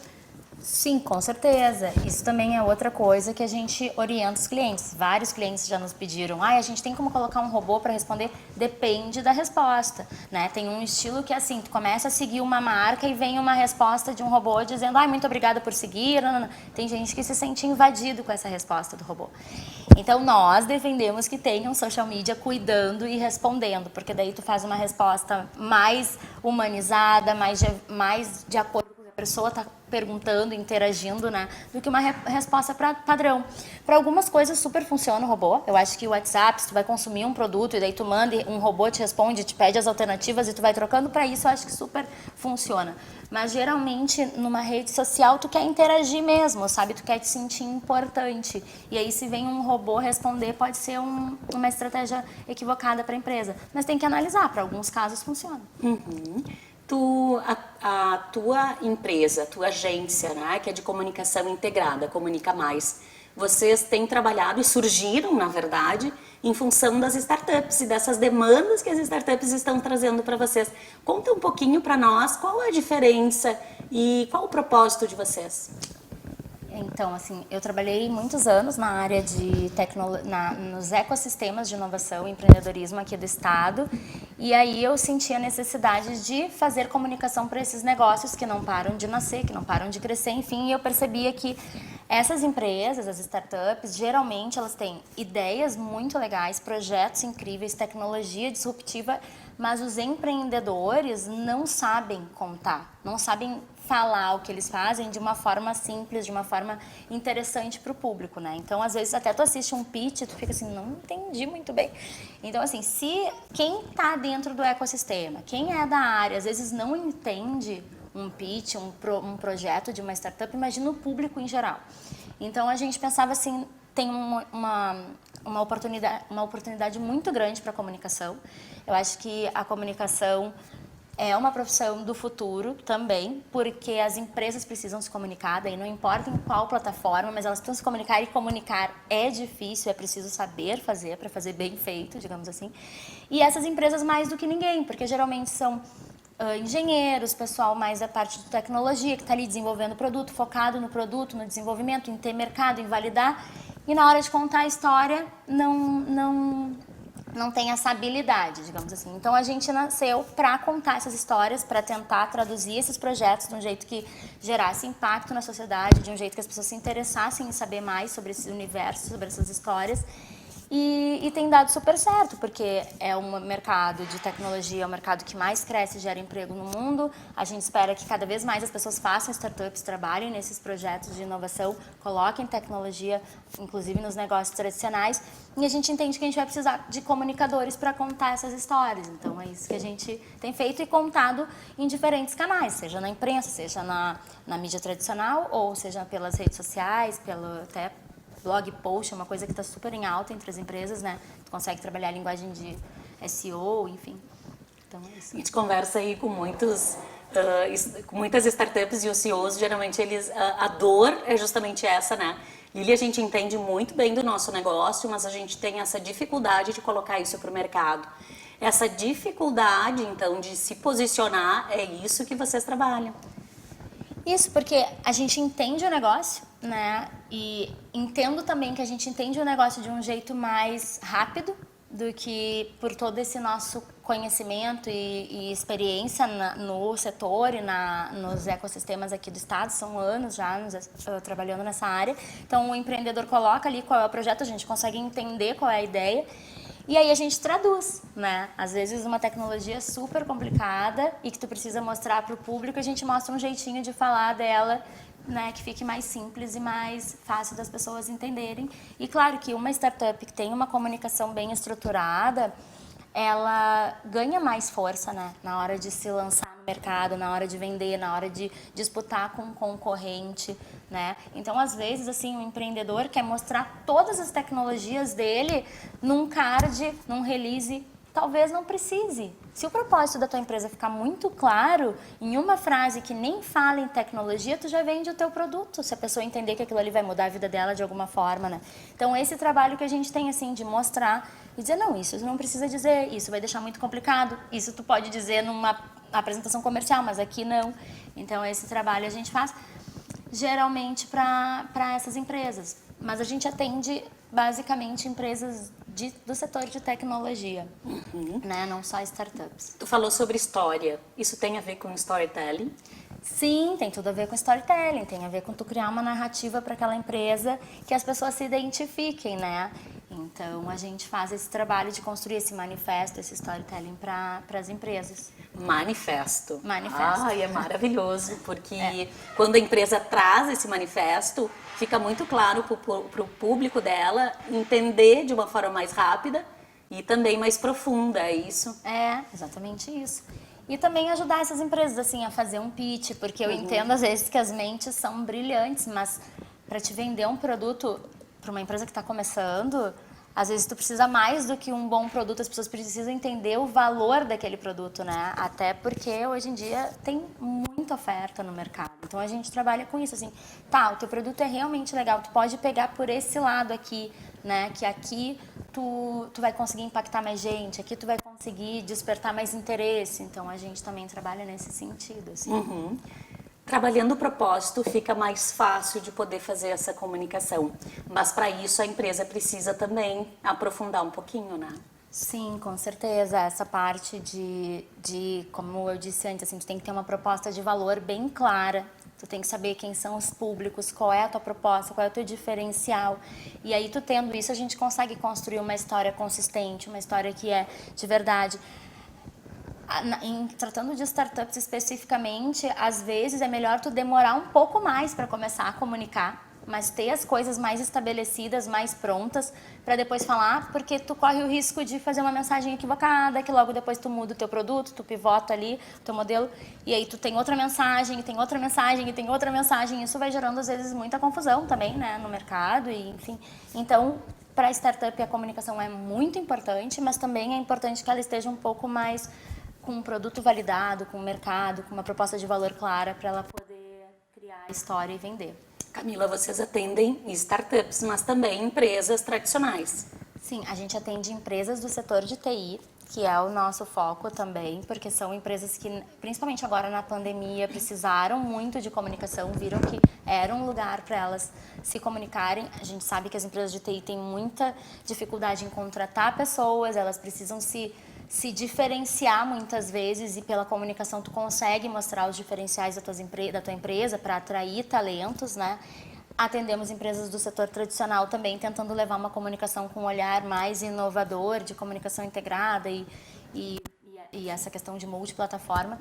Sim, com certeza. Isso também é outra coisa que a gente orienta os clientes. Vários clientes já nos pediram, a gente tem como colocar um robô para responder? Depende da resposta, né? Tem um estilo que é assim, tu começa a seguir uma marca e vem uma resposta de um robô dizendo, muito obrigada por seguir. Não. Tem gente que se sente invadido com essa resposta do robô. Então, nós defendemos que tenha um social media cuidando e respondendo, porque daí tu faz uma resposta mais humanizada, mais de acordo com pessoa tá perguntando, interagindo, né, do que uma resposta padrão. Para algumas coisas super funciona o robô. Eu acho que o WhatsApp, se tu vai consumir um produto e daí tu manda e um robô te responde, te pede as alternativas e tu vai trocando, para isso eu acho que super funciona. Mas geralmente numa rede social tu quer interagir mesmo, sabe? Tu quer te sentir importante. E aí se vem um robô responder, pode ser uma estratégia equivocada para a empresa. Mas tem que analisar, para alguns casos funciona. A tua empresa, a tua agência, né, que é de comunicação integrada, Comunica Mais, vocês têm trabalhado e surgiram, na verdade, em função das startups e dessas demandas que as startups estão trazendo para vocês. Conta um pouquinho para nós qual é a diferença e qual o propósito de vocês. Então, assim, eu trabalhei muitos anos na área de nos ecossistemas de inovação e empreendedorismo aqui do estado, e aí eu senti a necessidade de fazer comunicação para esses negócios que não param de nascer, que não param de crescer, enfim, e eu percebia que essas empresas, as startups, geralmente elas têm ideias muito legais, projetos incríveis, tecnologia disruptiva, mas os empreendedores não sabem contar, não sabem falar o que eles fazem de uma forma simples, de uma forma interessante para o público, né? Então, às vezes, até tu assiste um pitch e tu fica assim, não entendi muito bem. Então, assim, se quem está dentro do ecossistema, quem é da área, às vezes não entende um pitch, um projeto de uma startup, imagina o público em geral. Então, a gente pensava assim, tem uma oportunidade muito grande para a comunicação. Eu acho que a comunicação é uma profissão do futuro também, porque as empresas precisam se comunicar, daí não importa em qual plataforma, mas elas precisam se comunicar, e comunicar é difícil, é preciso saber fazer, para fazer bem feito, digamos assim. E essas empresas mais do que ninguém, porque geralmente são engenheiros, pessoal mais da parte de tecnologia, que está ali desenvolvendo o produto, focado no produto, no desenvolvimento, em ter mercado, em validar, e na hora de contar a história não tem essa habilidade, digamos assim. Então, a gente nasceu para contar essas histórias, para tentar traduzir esses projetos de um jeito que gerasse impacto na sociedade, de um jeito que as pessoas se interessassem em saber mais sobre esse universo, sobre essas histórias. E tem dado super certo, porque é um mercado de tecnologia, é o mercado que mais cresce e gera emprego no mundo. A gente espera que cada vez mais as pessoas façam startups, trabalhem nesses projetos de inovação, coloquem tecnologia, inclusive nos negócios tradicionais. E a gente entende que a gente vai precisar de comunicadores para contar essas histórias. Então, é isso que a gente tem feito e contado em diferentes canais, seja na imprensa, seja na mídia tradicional, ou seja pelas redes sociais, até blog post, é uma coisa que está super em alta entre as empresas, né? Tu consegue trabalhar a linguagem de SEO, enfim. Então, é isso. A gente conversa aí com muitas startups e os CEOs, geralmente a dor é justamente essa, né? Lili, a gente entende muito bem do nosso negócio, mas a gente tem essa dificuldade de colocar isso para o mercado. Essa dificuldade, então, de se posicionar, é isso que vocês trabalham. Isso, porque a gente entende o negócio, né? E entendo também que a gente entende o negócio de um jeito mais rápido do que por todo esse nosso conhecimento e experiência no setor e nos ecossistemas aqui do estado. São anos já trabalhando nessa área. Então, o empreendedor coloca ali qual é o projeto, a gente consegue entender qual é a ideia. E aí a gente traduz, né? Às vezes uma tecnologia super complicada e que tu precisa mostrar para o público, a gente mostra um jeitinho de falar dela, né, que fique mais simples e mais fácil das pessoas entenderem. E claro que uma startup que tem uma comunicação bem estruturada, ela ganha mais força, né, na hora de se lançar no mercado, na hora de vender, na hora de disputar com um concorrente, né? Então, às vezes, assim, o empreendedor quer mostrar todas as tecnologias dele num card, num release, talvez não precise. Se o propósito da tua empresa ficar muito claro, em uma frase que nem fala em tecnologia, tu já vende o teu produto, se a pessoa entender que aquilo ali vai mudar a vida dela de alguma forma, né? Então, esse trabalho que a gente tem, assim, de mostrar e dizer, não, isso não precisa dizer, isso vai deixar muito complicado, isso tu pode dizer numa apresentação comercial, mas aqui não. Então, esse trabalho a gente faz geralmente para essas empresas. Mas a gente atende, basicamente, empresas do setor de tecnologia, né? Não só startups. Tu falou sobre história. Isso tem a ver com storytelling? Sim, tem tudo a ver com storytelling. Tem a ver com tu criar uma narrativa para aquela empresa que as pessoas se identifiquem, né? Então, a gente faz esse trabalho de construir esse manifesto, esse storytelling para as empresas. Manifesto. Manifesto. Ai, é maravilhoso, porque quando a empresa traz esse manifesto, fica muito claro para o público dela entender de uma forma mais rápida e também mais profunda, é isso? É, exatamente isso. E também ajudar essas empresas, assim, a fazer um pitch, porque eu entendo, às vezes, que as mentes são brilhantes, mas para te vender um produto para uma empresa que está começando, às vezes tu precisa mais do que um bom produto, as pessoas precisam entender o valor daquele produto, né? Até porque hoje em dia tem muita oferta no mercado. Então a gente trabalha com isso, assim, tá, o teu produto é realmente legal, tu pode pegar por esse lado aqui, né? Que aqui tu vai conseguir impactar mais gente, aqui tu vai conseguir despertar mais interesse. Então a gente também trabalha nesse sentido, assim. Trabalhando o propósito, fica mais fácil de poder fazer essa comunicação. Mas para isso a empresa precisa também aprofundar um pouquinho, né? Sim, com certeza. Essa parte como eu disse antes, assim, tu tem que ter uma proposta de valor bem clara. Tu tem que saber quem são os públicos, qual é a tua proposta, qual é o teu diferencial. E aí, tu tendo isso, a gente consegue construir uma história consistente, uma história que é de verdade. Tratando de startups especificamente, às vezes é melhor tu demorar um pouco mais para começar a comunicar, mas ter as coisas mais estabelecidas, mais prontas, para depois falar, porque tu corre o risco de fazer uma mensagem equivocada, que logo depois tu muda o teu produto, tu pivota ali o teu modelo, e aí tu tem outra mensagem, e tem outra mensagem, e tem outra mensagem. Isso vai gerando, às vezes, muita confusão também, né, no mercado, e enfim. Então, para a startup, a comunicação é muito importante, mas também é importante que ela esteja um pouco mais com um produto validado, com o mercado, com uma proposta de valor clara para ela poder criar a história e vender. Camila, vocês atendem startups, mas também empresas tradicionais. Sim, a gente atende empresas do setor de TI, que é o nosso foco também, porque são empresas que, principalmente agora na pandemia, precisaram muito de comunicação, viram que era um lugar para elas se comunicarem. A gente sabe que as empresas de TI têm muita dificuldade em contratar pessoas, elas precisam se diferenciar muitas vezes, e pela comunicação tu consegue mostrar os diferenciais da tua empresa para atrair talentos, né? Atendemos empresas do setor tradicional também, tentando levar uma comunicação com um olhar mais inovador, de comunicação integrada e essa questão de multiplataforma,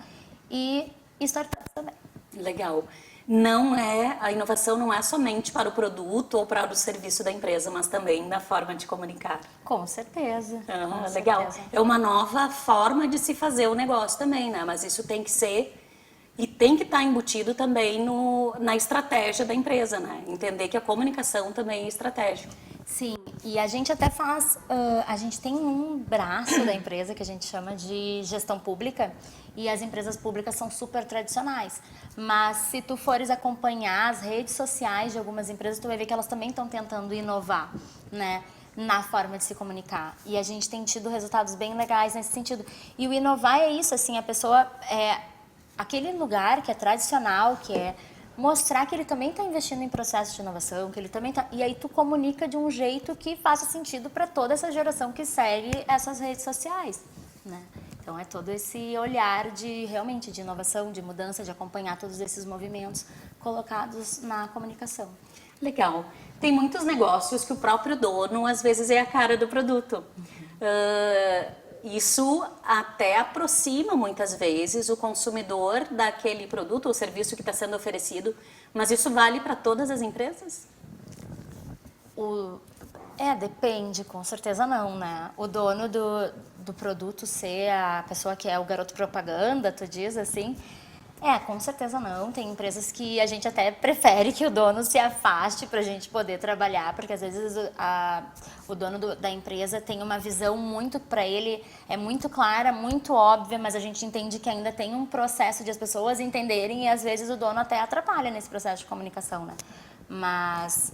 e startups também. Legal. A inovação não é somente para o produto ou para o serviço da empresa, mas também na forma de comunicar. Com certeza. Com legal. certeza. É uma nova forma de se fazer o negócio também, né? Mas isso tem que ser e tem que estar embutido também na estratégia da empresa, né? Entender que a comunicação também é estratégica. Sim, e a gente até faz, a gente tem um braço da empresa que a gente chama de gestão pública, e as empresas públicas são super tradicionais, mas se tu fores acompanhar as redes sociais de algumas empresas, tu vai ver que elas também estão tentando inovar, né, na forma de se comunicar, e a gente tem tido resultados bem legais nesse sentido. E o inovar é isso, assim, a pessoa aquele lugar que é tradicional, que é mostrar que ele também está investindo em processos de inovação, que ele também está... E aí tu comunica de um jeito que faça sentido para toda essa geração que segue essas redes sociais, né? Então é todo esse olhar realmente de inovação, de mudança, de acompanhar todos esses movimentos colocados na comunicação. Legal. Tem muitos negócios que o próprio dono, às vezes, é a cara do produto. Isso até aproxima, muitas vezes, o consumidor daquele produto ou serviço que está sendo oferecido, mas isso vale para todas as empresas? Depende, com certeza não, né? O dono do produto ser a pessoa que é o garoto propaganda, tu diz assim... com certeza não. Tem empresas que a gente até prefere que o dono se afaste para a gente poder trabalhar, porque às vezes o dono da empresa tem uma visão muito, para ele, é muito clara, muito óbvia, mas a gente entende que ainda tem um processo de as pessoas entenderem, e às vezes o dono até atrapalha nesse processo de comunicação, né? Mas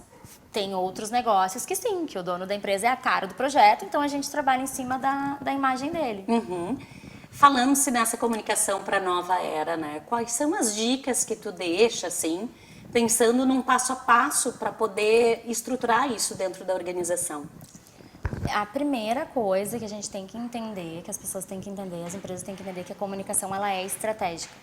tem outros negócios que sim, que o dono da empresa é a cara do projeto, então a gente trabalha em cima da imagem dele. Falando-se nessa comunicação para a nova era, né? Quais são as dicas que tu deixa, assim, pensando num passo a passo para poder estruturar isso dentro da organização? A primeira coisa que a gente tem que entender, que as pessoas têm que entender, as empresas têm que entender, que a comunicação ela é estratégica.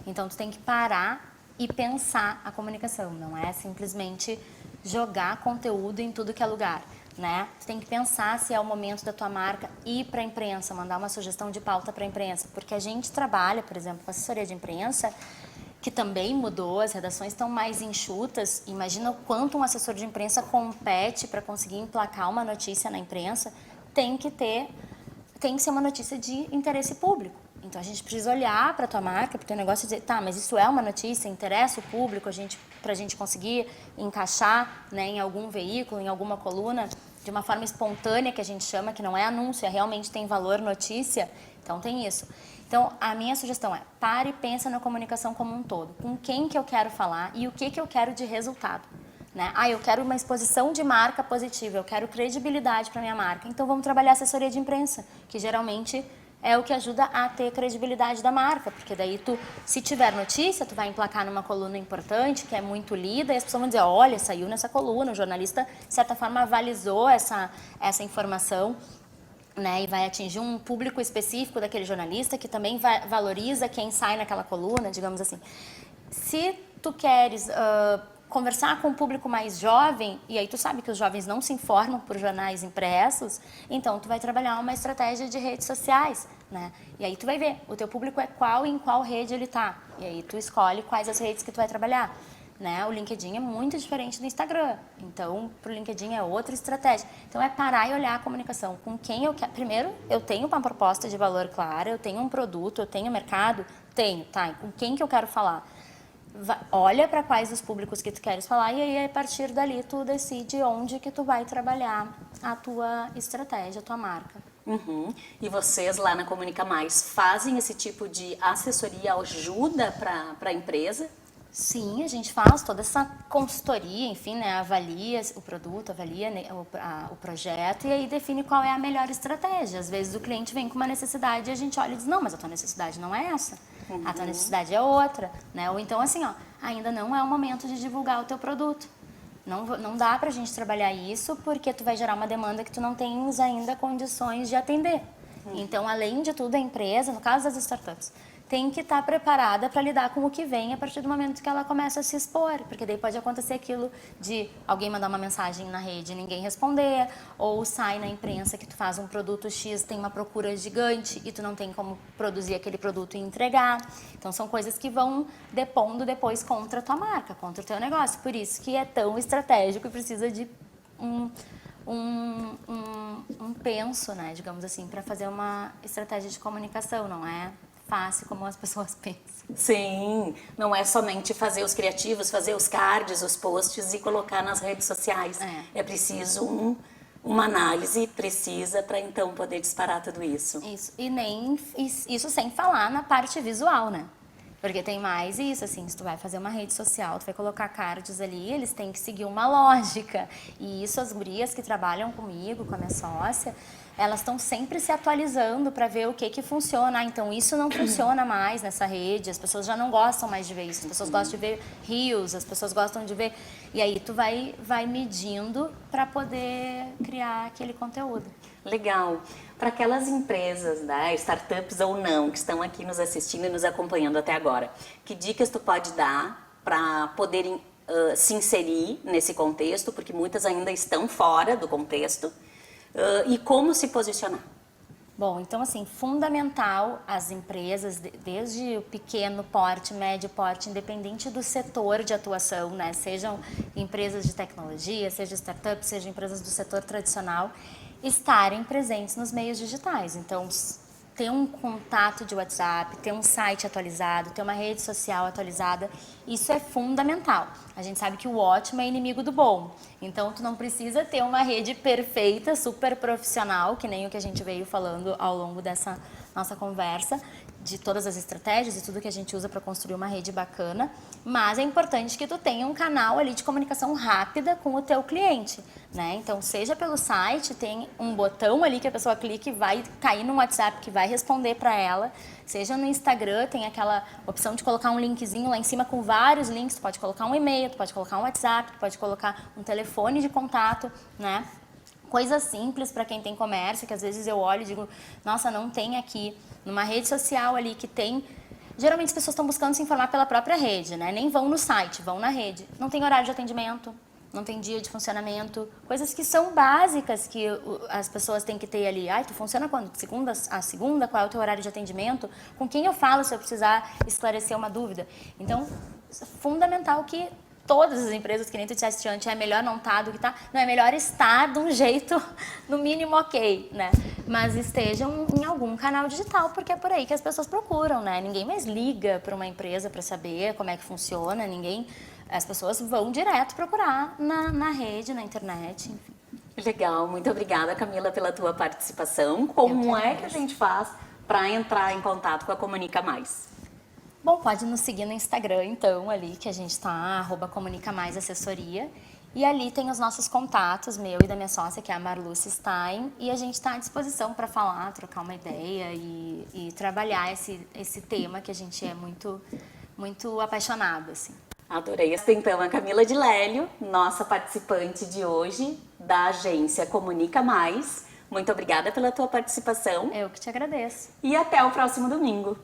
Então, tu tem que parar e pensar a comunicação, não é simplesmente jogar conteúdo em tudo que é lugar. né? Tu tem que pensar se é o momento da tua marca ir para a imprensa, mandar uma sugestão de pauta para a imprensa, porque a gente trabalha, por exemplo, com assessoria de imprensa, que também mudou, as redações estão mais enxutas. Imagina o quanto um assessor de imprensa compete para conseguir emplacar uma notícia na imprensa. Tem que ser uma notícia de interesse público. Então a gente precisa olhar para a tua marca, para o teu negócio e dizer, tá, mas isso é uma notícia, interessa o público, para a gente conseguir encaixar, né, em algum veículo, em alguma coluna, de uma forma espontânea, que a gente chama, que não é anúncio, é realmente tem valor notícia. Então tem isso. Então, a minha sugestão é, pare e pensa na comunicação como um todo. Com quem que eu quero falar e o que eu quero de resultado. Né? Eu quero uma exposição de marca positiva, eu quero credibilidade para minha marca. Então, vamos trabalhar assessoria de imprensa, que geralmente é o que ajuda a ter credibilidade da marca. Porque daí, se tiver notícia, tu vai emplacar numa coluna importante, que é muito lida, e as pessoas vão dizer, olha, saiu nessa coluna, o jornalista, de certa forma, avalizou essa informação, né, e vai atingir um público específico daquele jornalista que também valoriza quem sai naquela coluna, digamos assim. Se tu queres conversar com um público mais jovem, e aí tu sabe que os jovens não se informam por jornais impressos, então tu vai trabalhar uma estratégia de redes sociais, né? E aí tu vai ver, o teu público é qual e em qual rede ele tá. E aí tu escolhe quais as redes que tu vai trabalhar. Né? O LinkedIn é muito diferente do Instagram, então pro LinkedIn é outra estratégia. Então é parar e olhar a comunicação. Com quem eu quero. Primeiro, eu tenho uma proposta de valor clara, eu tenho um produto, eu tenho mercado, tenho, tá? Com quem que eu quero falar? Olha para quais os públicos que tu queres falar e aí a partir dali tu decide onde que tu vai trabalhar a tua estratégia, a tua marca. Uhum. E vocês lá na Comunica Mais fazem esse tipo de assessoria, ajuda para a empresa? Sim, a gente faz toda essa consultoria, enfim, né, avalia o produto, avalia o projeto e aí define qual é a melhor estratégia. Às vezes o cliente vem com uma necessidade e a gente olha e diz, não, mas a tua necessidade não é essa, a tua necessidade é outra, né? Ou então assim, ainda não é o momento de divulgar o teu produto. Não dá pra gente trabalhar isso porque tu vai gerar uma demanda que tu não tens ainda condições de atender. Então, além de tudo, a empresa, no caso das startups, tem que estar preparada para lidar com o que vem a partir do momento que ela começa a se expor. Porque daí pode acontecer aquilo de alguém mandar uma mensagem na rede e ninguém responder, ou sai na imprensa que tu faz um produto X, tem uma procura gigante e tu não tem como produzir aquele produto e entregar. Então, são coisas que vão depondo depois contra a tua marca, contra o teu negócio. Por isso que é tão estratégico e precisa de um penso, né, digamos assim, para fazer uma estratégia de comunicação, não é fácil como as pessoas pensam. Sim, não é somente fazer os criativos, fazer os cards, os posts e colocar nas redes sociais. É preciso uma análise precisa para então poder disparar tudo isso. Isso, isso sem falar na parte visual, né? Porque tem mais isso, assim, se tu vai fazer uma rede social, tu vai colocar cards ali, eles têm que seguir uma lógica. E isso as gurias que trabalham comigo, com a minha sócia, elas estão sempre se atualizando para ver o que funciona. Então, isso não funciona mais nessa rede, as pessoas já não gostam mais de ver isso. As pessoas gostam de ver reels, as pessoas gostam de ver... E aí, tu vai medindo para poder criar aquele conteúdo. Legal. Para aquelas empresas, né, startups ou não, que estão aqui nos assistindo e nos acompanhando até agora, que dicas tu pode dar para poderem se inserir nesse contexto, porque muitas ainda estão fora do contexto, e como se posicionar? Bom, então assim, fundamental as empresas, desde o pequeno porte, médio porte, independente do setor de atuação, né? Sejam empresas de tecnologia, seja startups, seja empresas do setor tradicional, estarem presentes nos meios digitais. Então, ter um contato de WhatsApp, ter um site atualizado, ter uma rede social atualizada, isso é fundamental. A gente sabe que o ótimo é inimigo do bom. Então, tu não precisa ter uma rede perfeita, super profissional, que nem o que a gente veio falando ao longo dessa nossa conversa, de todas as estratégias e tudo que a gente usa para construir uma rede bacana, mas é importante que tu tenha um canal ali de comunicação rápida com o teu cliente, né? Então, seja pelo site, tem um botão ali que a pessoa clica e vai cair no WhatsApp que vai responder para ela, seja no Instagram, tem aquela opção de colocar um linkzinho lá em cima com vários links, tu pode colocar um e-mail, tu pode colocar um WhatsApp, tu pode colocar um telefone de contato, né? Coisas simples para quem tem comércio, que às vezes eu olho e digo, nossa, não tem aqui. Numa rede social ali que tem... Geralmente as pessoas estão buscando se informar pela própria rede, né? Nem vão no site, vão na rede. Não tem horário de atendimento, não tem dia de funcionamento, coisas que são básicas que as pessoas têm que ter ali. Ai, tu funciona quando? De segunda a segunda? Qual é o teu horário de atendimento? Com quem eu falo se eu precisar esclarecer uma dúvida? Então, é fundamental que todas as empresas, que nem tu disseste antes, é melhor não estar do que tá. Não, é melhor estar de um jeito, no mínimo, ok, né? Mas estejam em algum canal digital, porque é por aí que as pessoas procuram, né? Ninguém mais liga para uma empresa para saber como é que funciona, as pessoas vão direto procurar na rede, na internet, enfim. Legal, muito obrigada, Camila, pela tua participação. Como é que a gente faz para entrar em contato com a Comunica Mais? Bom, pode nos seguir no Instagram, então, ali, que a gente tá, @comunicamaisassessoria. E ali tem os nossos contatos, meu e da minha sócia, que é a Marluce Stein. E a gente está à disposição para falar, trocar uma ideia e trabalhar esse tema que a gente é muito, muito apaixonado, assim. Adorei. Esta, então, a Camila de Lélio, nossa participante de hoje, da agência Comunica Mais. Muito obrigada pela tua participação. Eu que te agradeço. E até o próximo domingo.